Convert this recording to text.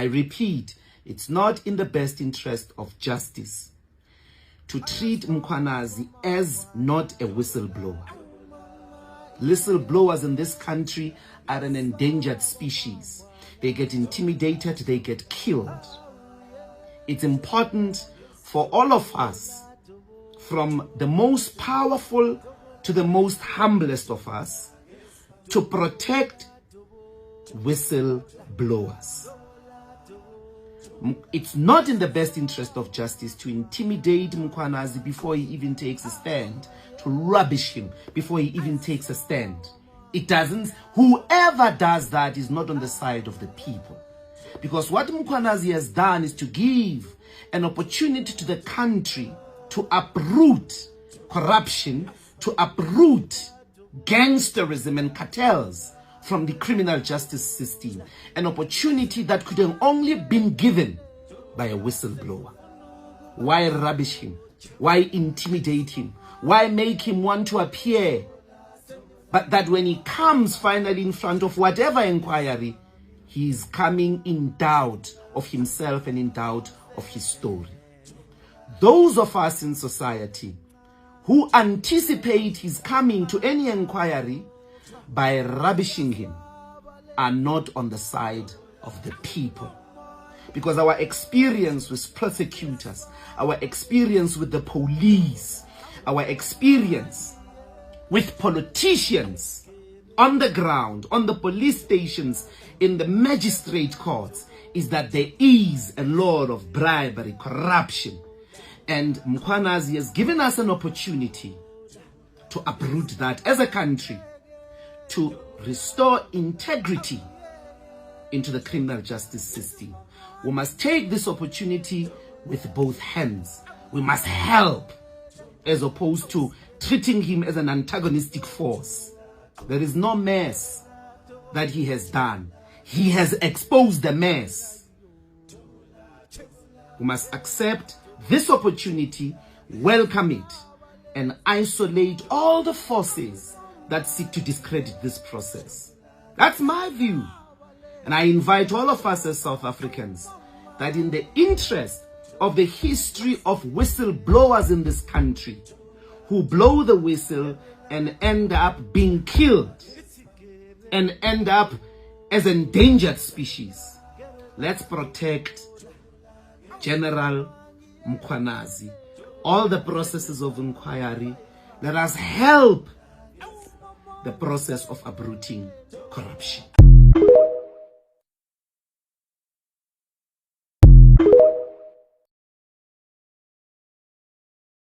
I repeat, it's not in the best interest of justice to treat Mkhwanazi as not a whistleblower. Whistleblowers in this country are an endangered species. They get intimidated, they get killed. It's important for all of us, from the most powerful to the most humblest of us, to protect whistleblowers. It's not in the best interest of justice to intimidate Mkhwanazi before he even takes a stand, to rubbish him before he even takes a stand. It doesn't. Whoever does that is not on the side of the people. Because what Mkhwanazi has done is to give an opportunity to the country to uproot corruption, to uproot gangsterism and cartels from the criminal justice system. An opportunity that could have only been given by a whistleblower. Why rubbish him? Why intimidate him? Why make him want to appear? But that when he comes finally in front of whatever inquiry, he is coming in doubt of himself and in doubt of his story. Those of us in society who anticipate his coming to any inquiry by rubbishing him are not on the side of the people. Because our experience with prosecutors, our experience with the police, our experience with politicians on the ground, on the police stations, in the magistrate courts, is that there is a lot of bribery, corruption. And Mkhwanazi has given us an opportunity to uproot that as a country, to restore integrity into the criminal justice system. We must take this opportunity with both hands. We must help, as opposed to treating him as an antagonistic force. There is no mess that he has done. He has exposed the mess. We must accept this opportunity, welcome it, and isolate all the forces that seek to discredit this process. That's my view. And I invite all of us as South Africans that in the interest of the history of whistleblowers in this country, who blow the whistle and end up being killed and end up as endangered species, let's protect General Mkhwanazi, all the processes of inquiry. Let us help the process of uprooting corruption.